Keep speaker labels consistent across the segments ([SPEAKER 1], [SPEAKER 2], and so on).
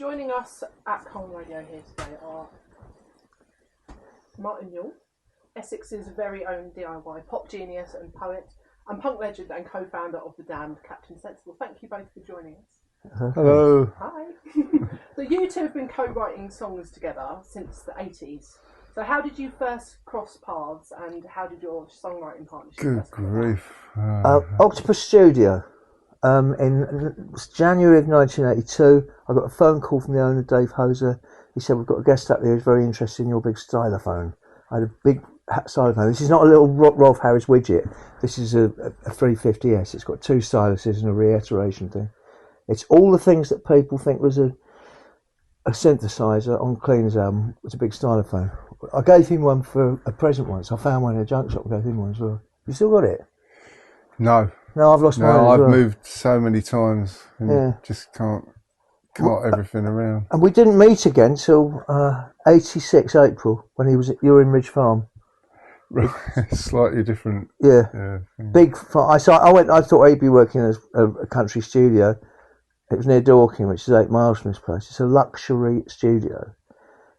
[SPEAKER 1] Joining us at Colne Radio here today are Martin Newell, Essex's very own DIY pop genius and poet, and punk legend and co-founder of The Damned, Captain Sensible. Thank you both for joining us.
[SPEAKER 2] Hello.
[SPEAKER 1] Hi. So you two have been co-writing songs together since the 80s. So how did you first cross paths, and how did your songwriting partnership
[SPEAKER 2] Good
[SPEAKER 1] first come about?
[SPEAKER 2] grief.
[SPEAKER 3] Octopus Studio. In January of 1982, I got a phone call from the owner, Dave Hoser. He said, "We've got a guest up there who's very interested in your big stylophone." I had a big stylophone. This is not a little Rolf Harris widget. This is a 350S. It's got two styluses and a reiteration thing. It's all the things that people think was a synthesizer on Cleaner's album. It's a big stylophone. I gave him one for a present once. I found one in a junk shop and gave him one as well. You still got it?
[SPEAKER 2] No.
[SPEAKER 3] No, I've lost mine
[SPEAKER 2] No,
[SPEAKER 3] as
[SPEAKER 2] I've
[SPEAKER 3] well.
[SPEAKER 2] moved so many times and
[SPEAKER 3] Yeah.
[SPEAKER 2] just can't everything around.
[SPEAKER 3] And we didn't meet again till 86 April when you were in Ridge Farm.
[SPEAKER 2] Slightly different.
[SPEAKER 3] Yeah,
[SPEAKER 2] Thing.
[SPEAKER 3] big. I thought he'd be working as a country studio. It was near Dorking, which is 8 miles from this place. It's a luxury studio,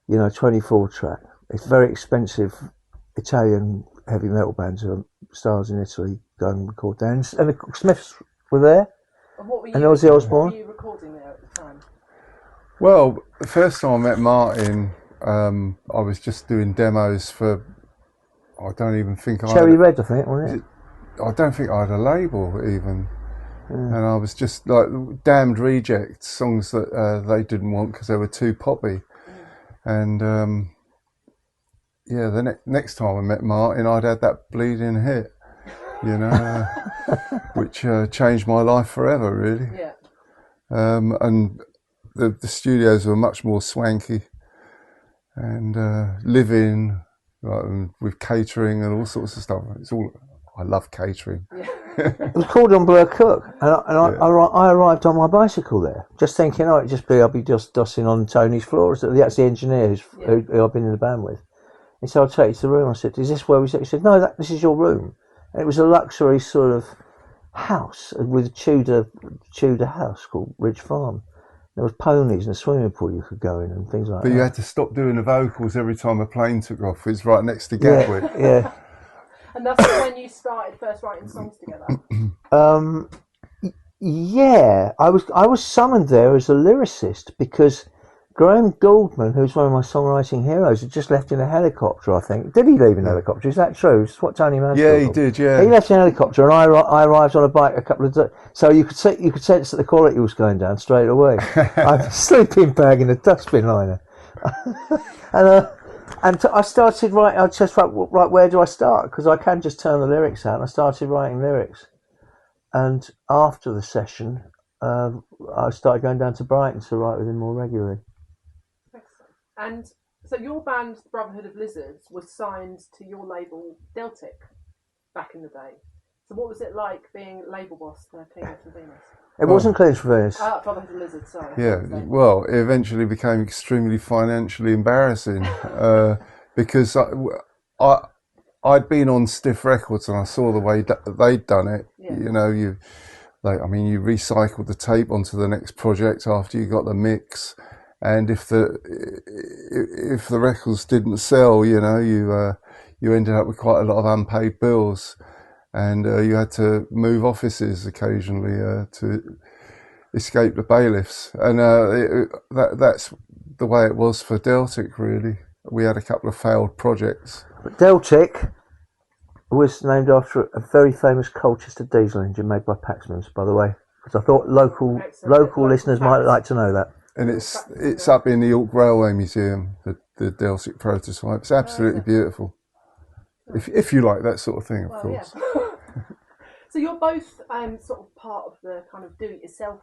[SPEAKER 3] 24 track. It's very expensive. Italian heavy metal bands who are stars in Italy go and record there. And the Smiths were there.
[SPEAKER 1] And what were you,
[SPEAKER 3] And Ozzy Osbourne.
[SPEAKER 1] What were you recording there at the time?
[SPEAKER 2] Well, the first time I met Martin, I was just doing demos for. I don't even think
[SPEAKER 3] Cherry Red, I think, wasn't it?
[SPEAKER 2] I don't think I had a label even. And I was just like damned rejects, songs that they didn't want because they were too poppy. And the next time I met Martin, I'd had that bleeding hit, which changed my life forever, really.
[SPEAKER 1] Yeah.
[SPEAKER 2] And the studios were much more swanky and live-in, like, with catering and all sorts of stuff. I love catering.
[SPEAKER 1] Yeah.
[SPEAKER 3] It was called on Blur Cook, and I arrived on my bicycle there, just thinking, I'll be just dusting on Tony's floors. That's the engineer who I've been in the band with. He said, "I'll take you to the room." I said, "Is this where we sit?" He said, "No, this is your room." And it was a luxury sort of house with a Tudor house called Ridge Farm. There was ponies and a swimming pool you could go in and things like that.
[SPEAKER 2] But you had to stop doing the vocals every time a plane took off. It's right next to Gatwick.
[SPEAKER 3] Yeah.
[SPEAKER 1] And that's when you started first writing songs together?
[SPEAKER 3] Yeah, I was summoned there as a lyricist because Graham Gouldman, who's one of my songwriting heroes, had just left in a helicopter, I think. Did he leave in a helicopter? Is that true? It's what Tony Mansfield
[SPEAKER 2] Yeah, he did, yeah.
[SPEAKER 3] He left in a helicopter and I arrived on a bike a couple of days. So you could sense that the quality was going down straight away. I had a sleeping bag in a dustbin liner. And I started writing. I just thought, right, where do I start? Because I can just turn the lyrics out. And I started writing lyrics. And after the session, I started going down to Brighton to write with him more regularly.
[SPEAKER 1] Excellent. And so your band, the Brotherhood of Lizards, was signed to your label Deltic back in the day. So what was it like being label boss for Cleaners for Venus?
[SPEAKER 3] It wasn't Cleaners for Venus.
[SPEAKER 1] Brotherhood of Lizards, sorry.
[SPEAKER 2] Yeah, well, it eventually became extremely financially embarrassing because I'd been on Stiff Records and I saw the way they'd done it.
[SPEAKER 1] Yeah.
[SPEAKER 2] You recycled the tape onto the next project after you got the mix, and if the records didn't sell, you ended up with quite a lot of unpaid bills. And you had to move offices occasionally to escape the bailiffs. And that's the way it was for Deltic, really. We had a couple of failed projects.
[SPEAKER 3] But Deltic was named after a very famous Colchester diesel engine made by Paxman's, by the way. Because I thought local listeners might like to know that.
[SPEAKER 2] And it's up in the York Railway Museum, the Deltic prototype. It's absolutely beautiful. If you like that sort of thing, of course.
[SPEAKER 1] Yeah. So you're both sort of part of the kind of do-it-yourself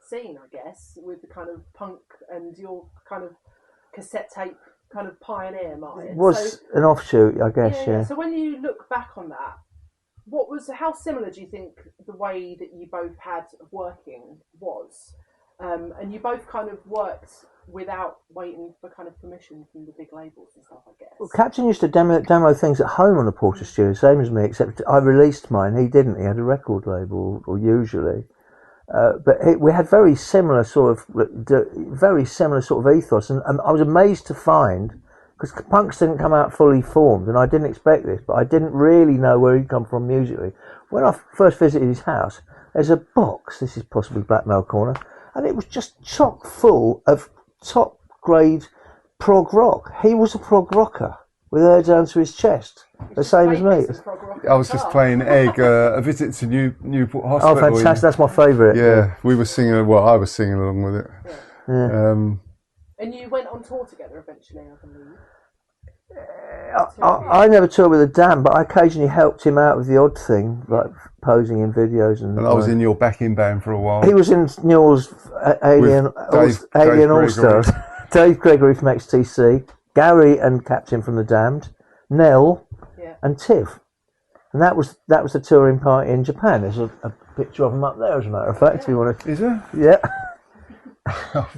[SPEAKER 1] scene, I guess, with the kind of punk and your kind of cassette tape kind of pioneer, Martin.
[SPEAKER 3] It was an offshoot, I guess, yeah.
[SPEAKER 1] So when you look back on that, how similar do you think the way that you both had of working was? And you both kind of worked without waiting for kind of permission from the big labels and stuff, I guess.
[SPEAKER 3] Well, Captain used to demo things at home on the Porter Studio, same as me, except I released mine. He didn't. He had a record label, or usually. we had very similar sort of ethos, and I was amazed to find, because Punks didn't come out fully formed, and I didn't expect this, but I didn't really know where he'd come from musically. When I first visited his house, there's a box, this is possibly Blackmail Corner, and it was just chock full of top grade prog rock. He was a prog rocker with hair down to his chest, the same as me.
[SPEAKER 2] I was just playing Egg, A Visit to Newport Hospital.
[SPEAKER 3] Oh, fantastic! That's my favourite.
[SPEAKER 2] Yeah, we were singing. Well, I was singing along with it.
[SPEAKER 3] Yeah.
[SPEAKER 1] And you went on tour together eventually, I believe.
[SPEAKER 3] I never toured with the Dam, but I occasionally helped him out with the odd thing, like posing in videos. And
[SPEAKER 2] I was in your backing band for a while.
[SPEAKER 3] He was in Newell's Alien All Stars. Dave Gregory from XTC, Gary and Captain from the Damned, Nell, and Tiv. And that was the touring party in Japan. There's a picture of them up there, as a matter of fact, if you want to.
[SPEAKER 2] Is there?
[SPEAKER 3] Yeah.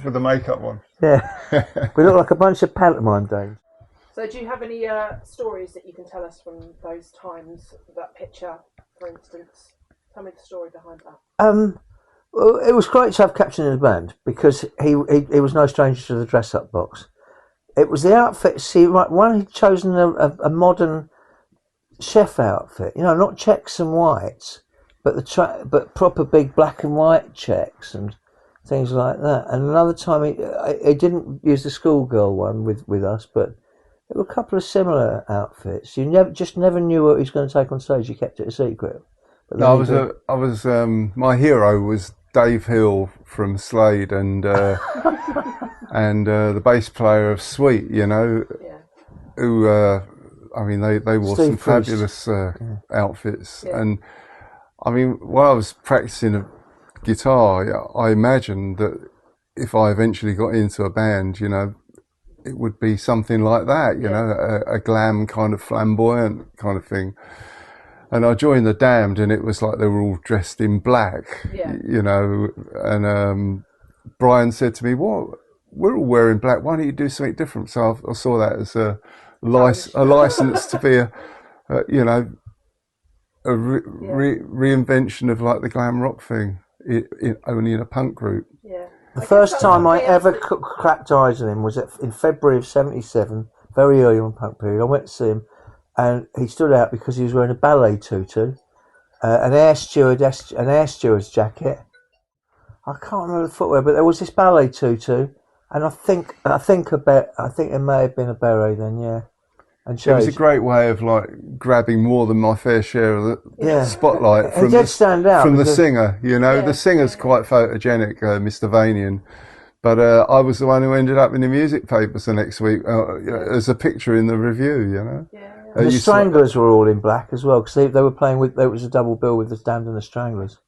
[SPEAKER 2] For the makeup one.
[SPEAKER 3] Yeah. We look like a bunch of pantomime dames.
[SPEAKER 1] So do you have any stories that you can tell us from those times, that picture, for instance? Tell me the story behind that.
[SPEAKER 3] Well, it was great to have Captain in the band, because he was no stranger to the dress-up box. It was the outfit. See, right, one he'd chosen a modern chef outfit, not checks and whites, but proper big black and white checks and things like that. And another time he didn't use the schoolgirl one with us, but there were a couple of similar outfits. You never knew what he was going to take on stage. You kept it a secret. But
[SPEAKER 2] I was my hero was Dave Hill from Slade and and the bass player of Sweet, who I mean they wore some fabulous outfits, and I mean while I was practicing guitar, I imagined that if I eventually got into a band, it would be something like that, a glam kind of flamboyant kind of thing. And I joined the Damned, and it was like they were all dressed in black, and Brian said to me, "Well, we're all wearing black. Why don't you do something different?" So I saw that as a license to be a reinvention of like the glam rock thing, only in a punk group.
[SPEAKER 1] Yeah.
[SPEAKER 3] The first time I ever cracked eyes on him was in February of '77, very early on punk period. I went to see him, and he stood out because he was wearing a ballet tutu, an air steward's jacket. I can't remember the footwear, but there was this ballet tutu, and I think it may have been a beret then, yeah. And
[SPEAKER 2] it was a great way of like grabbing more than my fair share of the spotlight from the singer. The singer's quite photogenic, Mr. Vanian. But I was the one who ended up in the music papers the next week as a picture in the review,
[SPEAKER 3] The Stranglers were all in black as well, because they were playing with. There was a double bill with the Damned and the Stranglers.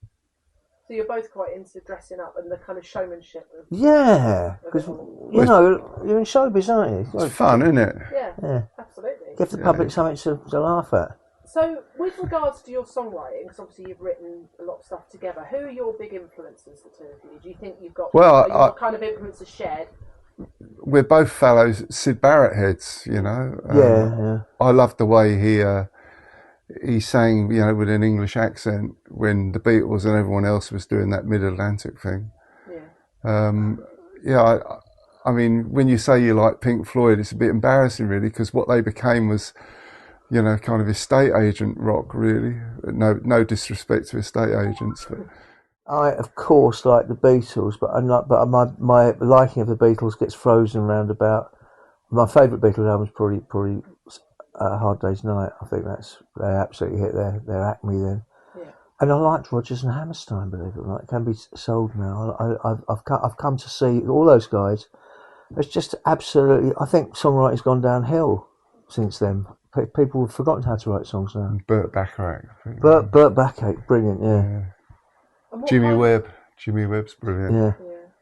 [SPEAKER 1] So you're both quite into dressing up and the kind of showmanship.
[SPEAKER 3] Because you're in showbiz, aren't you?
[SPEAKER 2] It's fun, isn't it?
[SPEAKER 1] Yeah, absolutely.
[SPEAKER 3] Give the public something to laugh at.
[SPEAKER 1] So, with regards to your songwriting, because obviously you've written a lot of stuff together, who are your big influences, the two of you? Do you think you've got your kind of influences shared?
[SPEAKER 2] We're both fellows Syd Barrett heads, I loved the way he sang, with an English accent when the Beatles and everyone else was doing that Mid-Atlantic thing. I mean, when you say you like Pink Floyd, it's a bit embarrassing, really, because what they became was, kind of estate agent rock, really. No disrespect to estate agents, but
[SPEAKER 3] I, of course, like the Beatles, but my liking of the Beatles gets frozen round about. My favourite Beatles album is probably Hard Day's Night. I think they absolutely hit their acme then. Yeah. And I liked Rodgers and Hammerstein, believe it or not. It can be sold now. I've come to see all those guys. It's just absolutely. I think songwriting's gone downhill since then. People have forgotten how to write songs now.
[SPEAKER 2] Burt Bacharach.
[SPEAKER 3] Burt Bacharach, brilliant, yeah.
[SPEAKER 2] Jimmy Webb's brilliant.
[SPEAKER 3] Yeah.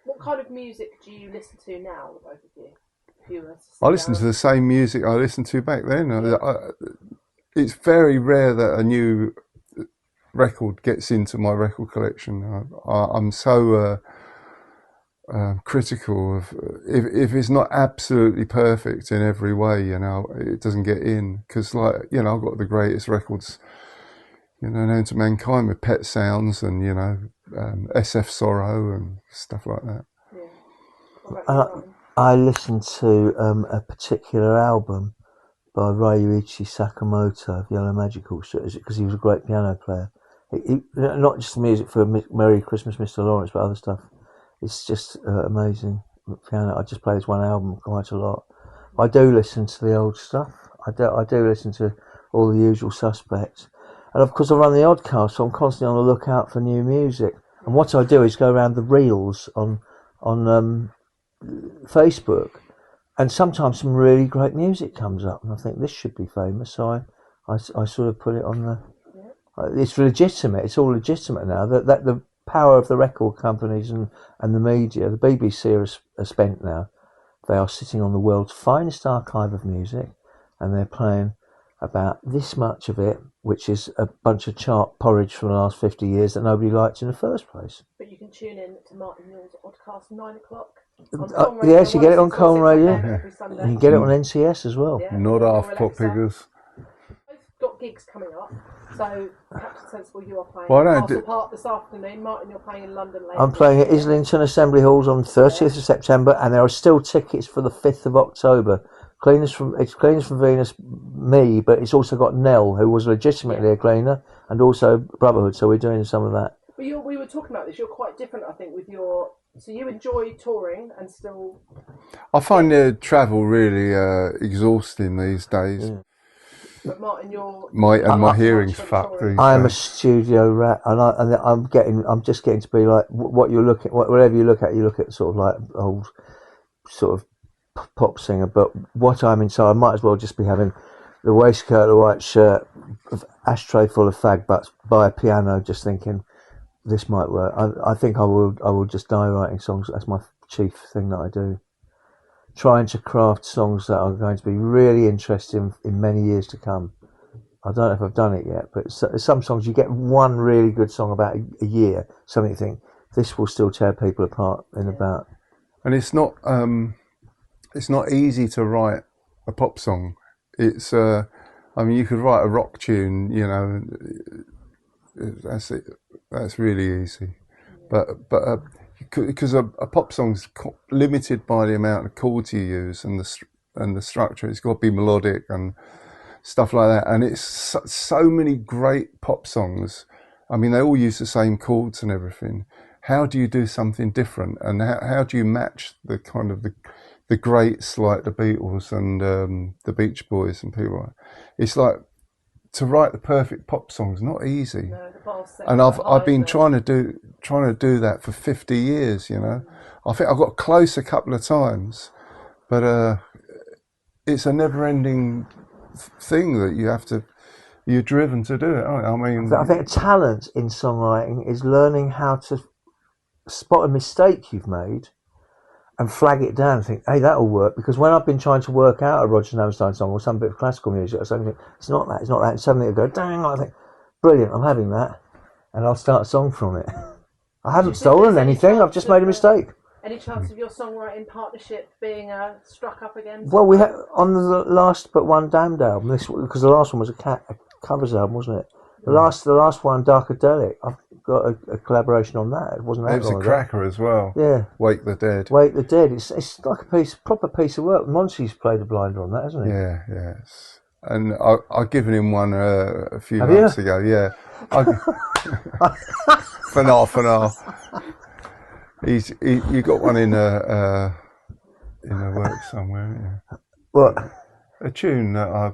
[SPEAKER 1] What kind of music do you listen to now, both of you?
[SPEAKER 2] I listen to the same music I listened to back then. It's very rare that a new record gets into my record collection. I'm so critical of if it's not absolutely perfect in every way, it doesn't get in, because I've got the greatest records known to mankind with Pet Sounds and SF Sorrow and stuff like that.
[SPEAKER 1] Yeah. What about you, Martin?
[SPEAKER 3] I listened to a particular album by Ryuichi Sakamoto of Yellow Magic Orchestra because he was a great piano player. Not just music for Merry Christmas, Mr. Lawrence, but other stuff. It's just amazing piano. I just play this one album quite a lot. I do listen to the old stuff. I do listen to all the usual suspects. And of course I run the Oddcast, so I'm constantly on the lookout for new music. And what I do is go around the reels on Facebook, and sometimes some really great music comes up, and I think this should be famous, so I sort of put it on the... It's legitimate, it's all legitimate now, that the power of the record companies and the media, the BBC are spent now. They are sitting on the world's finest archive of music, and they're playing about this much of it, which is a bunch of chart porridge from the last 50 years that nobody liked in the first place.
[SPEAKER 1] But you can tune in to Martin Newell's podcast 9 o'clock.
[SPEAKER 3] Yes, you get it on Colne Radio.
[SPEAKER 1] Every Sunday.
[SPEAKER 3] You can get it on NCS as well.
[SPEAKER 1] Yeah,
[SPEAKER 2] Not
[SPEAKER 1] your
[SPEAKER 2] half pop
[SPEAKER 1] relaxer.
[SPEAKER 2] figures.
[SPEAKER 1] Both got gigs coming up, so Captain Sensible, you are playing
[SPEAKER 2] Well, I don't
[SPEAKER 1] Castle
[SPEAKER 2] do-
[SPEAKER 1] Park this afternoon. Martin, you're playing in London later.
[SPEAKER 3] I'm playing at Islington Assembly Halls on 30th of September, and there are still tickets for the 5th of October. Cleaners from Venus, me, but it's also got Nell, who was legitimately a cleaner, and also Brotherhood, so we're doing some of that.
[SPEAKER 1] But we were talking about this. You're quite different, I think, with your. So you enjoy touring and still.
[SPEAKER 2] I find the travel really exhausting these days.
[SPEAKER 3] Yeah.
[SPEAKER 1] But Martin, you're.
[SPEAKER 2] My hearing's
[SPEAKER 1] much for
[SPEAKER 2] fucked
[SPEAKER 1] touring.
[SPEAKER 2] these
[SPEAKER 3] I am a
[SPEAKER 2] days.
[SPEAKER 3] studio rat, and I'm just getting to be like what you look at, whatever you look at sort of like old sort of pop singer. But what I'm inside, I might as well just be having the waistcoat, the white shirt, ashtray full of fag butts by a piano, just thinking this might work. I think I will just die writing songs. That's my chief thing that I do. Trying to craft songs that are going to be really interesting in many years to come. I don't know if I've done it yet, but some songs you get one really good song about a year, something you think this will still tear people apart in about.
[SPEAKER 2] And it's not easy to write a pop song. It's I mean, you could write a rock tune, you know. That's it. That's really easy, but because a pop song's limited by the amount of chords you use and the structure. It's got to be melodic and stuff like that. And it's so many great pop songs. I mean, they all use the same chords and everything. How do you do something different? And how do you match the kind of the greats like the Beatles and the Beach Boys and people like that? It's like, to write the perfect pop song is not easy.
[SPEAKER 1] No, the bar's set
[SPEAKER 2] And
[SPEAKER 1] quite
[SPEAKER 2] I've
[SPEAKER 1] high,
[SPEAKER 2] been
[SPEAKER 1] isn't it?
[SPEAKER 2] trying to do that for 50 years, you know. I think I got close a couple of times, but it's a never-ending thing that you're driven to do it, aren't you? I mean,
[SPEAKER 3] I think a talent in songwriting is learning how to spot a mistake you've made and flag it down and think, hey, that'll work. Because when I've been trying to work out a Roger Hammerstein song or some bit of classical music or something, it's not that, and suddenly I go, dang, I think, brilliant, I'm having that, and I'll start a song from it. I haven't stolen anything, I've just made a mistake.
[SPEAKER 1] Any chance of your songwriting partnership being struck up again?
[SPEAKER 3] Well, we had on the last but one Damned album, because the last one was a covers album, wasn't it? The last one, Darkadelic, I've got a collaboration on that. It wasn't that
[SPEAKER 2] it was
[SPEAKER 3] long
[SPEAKER 2] a
[SPEAKER 3] ago.
[SPEAKER 2] cracker as well.
[SPEAKER 3] Yeah.
[SPEAKER 2] Wake the Dead.
[SPEAKER 3] Wake the Dead. It's like a proper piece of work. Monty's played a blinder on that, hasn't he?
[SPEAKER 2] Yeah, yes. And I've given him one a few
[SPEAKER 3] Have
[SPEAKER 2] months
[SPEAKER 3] you?
[SPEAKER 2] ago. Yeah, for now. You got one in a work somewhere, haven't you?
[SPEAKER 3] What?
[SPEAKER 2] A tune that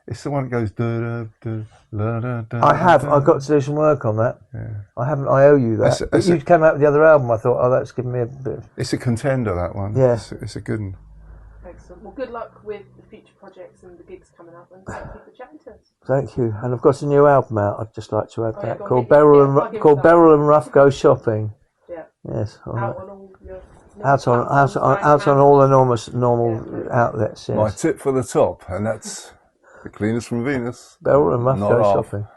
[SPEAKER 2] it's the one that goes da da da da da.
[SPEAKER 3] I've got to do some work on that.
[SPEAKER 2] Yeah.
[SPEAKER 3] I owe you that.
[SPEAKER 2] That's
[SPEAKER 3] You came out with the other album, I thought, oh, that's given me a bit of...
[SPEAKER 2] It's a contender, that one.
[SPEAKER 3] Yeah.
[SPEAKER 2] It's a good one.
[SPEAKER 1] Excellent. Well, good luck with the future projects and the gigs coming up, and thank you for chatting to us.
[SPEAKER 3] Thank you. And I've got a new album out, I'd just like to add
[SPEAKER 1] Oh, yeah,
[SPEAKER 3] that,
[SPEAKER 1] go on,
[SPEAKER 3] called
[SPEAKER 1] plug it
[SPEAKER 3] Beryl and
[SPEAKER 1] yourself.
[SPEAKER 3] Rough Go Shopping.
[SPEAKER 1] Yeah.
[SPEAKER 3] Yes. all
[SPEAKER 1] Out
[SPEAKER 3] right.
[SPEAKER 1] on all your
[SPEAKER 3] Out on all the normal outlets, yes.
[SPEAKER 2] My tip for the top, and that's the cleaners from Venus.
[SPEAKER 3] Beryl and Rough
[SPEAKER 2] Not
[SPEAKER 3] Go
[SPEAKER 2] off.
[SPEAKER 3] Shopping.